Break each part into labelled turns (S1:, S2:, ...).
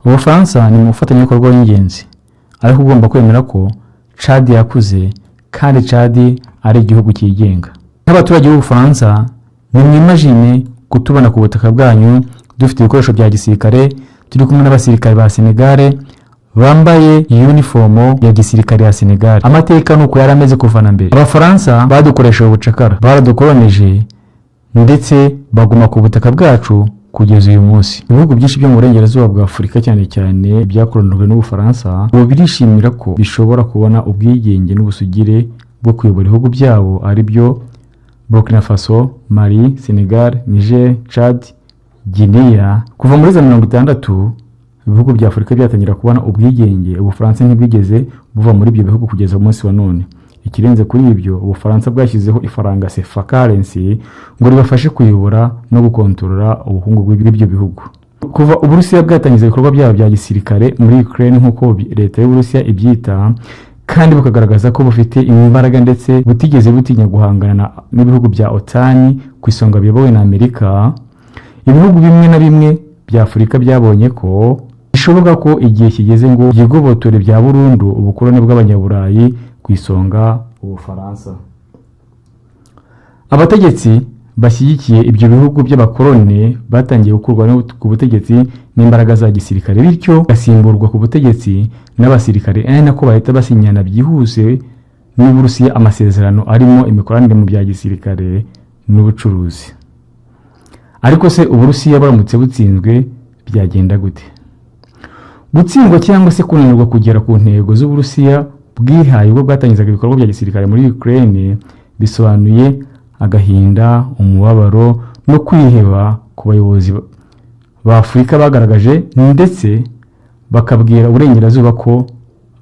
S1: Ubufaransa ni mu bufatanyabikorwa w'ingenzi, ariko ugomba kwemera ko Chad yakuze kandi Chad ari igihugu cyigenga. Nk'abaturage b'Ubufaransa, nimwimagine kutubona ku butaka bwanyu dufite ibikoresho bya gisirikare, turi kumwe n'abasirikare ba Senegal bambaye uniformo ya gisirikare ya Senegal. Amateka nuko yari ameze kuva na mbere. Abafaransa badukoresheje ubucakara, baradukolonije ndetse baguma ku butaka bwacu kugeza uyu munsi. Ibihugu byinshi byo mu burengerazuba bwa Afurika cyane cyane byakolonijwe n'Ubufaransa ubu birishimira ko bishobora kubona ubwigenge n'ubusugire bwo kuyobora ibihugu byabo, ari byo Burkina Faso, Mali, Senegal, Niger, Chad, Guinea. Kuva muri za 60 ibihugu bya Afurika byatangira kubona ubwigenge, Ubufaransa ntibwigeze buva muri ibyo bihugu kugeza umunsi wa none. Ikirenze kuri ibyo, Ubufaransa bwashyizeho ifaranga CFA currency ngo ribafashe kuyobora no gukontorora ubukungu bw'ibyo bihugu. Kuva Uburusiya bwatangiza ibikorwa byabo bya gisirikare muri Ukraine nk'uko leta y'Uburusiya ibyita, kandi bukagaragaza ko bufite imbaraga ndetse butigeze butinya guhangana n'ibihugu bya OTAN ku isonga biyobowe na Amerika, ibihugu bimwe na bimwe bya Afurika byabonye ko bishoboka ko igihe kigeze ngo yigobotore bya burundu ubukoloni bw'abanyaburayi ku isonga Ubufaransa. Abategetsi bashyigikiye ibyo bihugu by'abakoloni batangiye gukurwa ku butegetsi n'imbaraga za gisirikare, bityo gasimburwa ku butegetsi n'abasirikare, nako bahita basinyana byihuse n'Uburusiya amasezerano arimo imikoranire mu bya gisirikare n'ubucuruzi. Ariko se Uburusiya baramutse butsinzwe byagenda gute? Gutsindwa cyangwa se kunanirwa kugera ku ntego z'Uburusiya bwihaye ubwo bwatangizaga ibikorwa bya gisirikare muri Ukraine bisobanuye agahinda, umubabaro no kwiheba ku bayobozi ba Afurika bagaragaje ndetse bakabwira uburengerazuba ko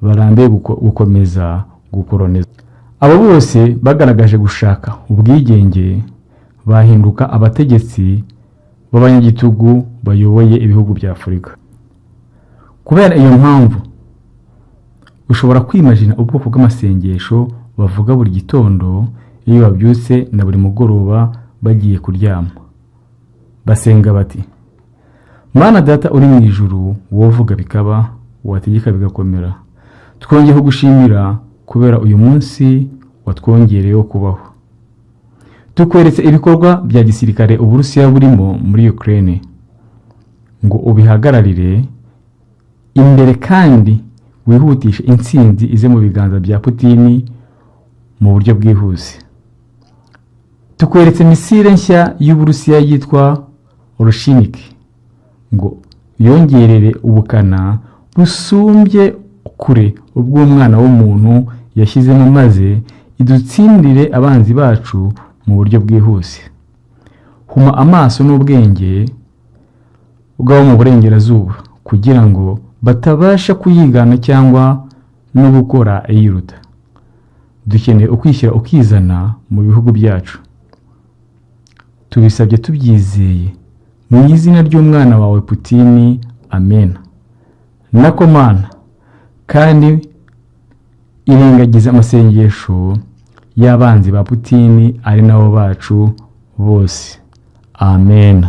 S1: barambiye gukomeza gukoloniza. Abo bose bagaragaje gushaka ubwigenge bahinduka abategetsi b'abanyagitugu bayoboye ibihugu bya Afurika. Kubera iyo mpamvu ushobora kwimagina ubwoko bw'amasengesho bavuga buri gitondo iyo babyutse na buri mugoroba bagiye kuryama. Basenga bati: Mana Data uri mu ijuru, wovuga bikaba, wategeka bigakomera. Twongeye kugushimira kubera uyu munsi watwongereyeho kubaho. Tukweretse ibikorwa bya gisirikare Uburusiya burimo muri Ukraine ngo ubihagararire imbere kandi wihutisha intsinzi ize mu biganza bya Putin mu buryo bwihuse. Tukweretse misile nshya y'Uburusiya yitwa Oroshinik ngo yongerere ubukana busumbye kure ubw'umwana w'umuntu yashyizemo, maze idutsindire abanzi bacu mu buryo bwihuse. Huma amaso n'ubwenge bw'abo mu burengerazuba kugira ngo batabasha kuyigana cyangwa no gukora iyiruta. Dukeneye ukwishyira ukizana mu bihugu byacu. Tubisabye tubyizeye mu izina ry'umwana wawe Putin, amen. Nako Mana, kandi irengagiza amasengesho y'abanzi ba Putin ari nabo bacu bose, amen.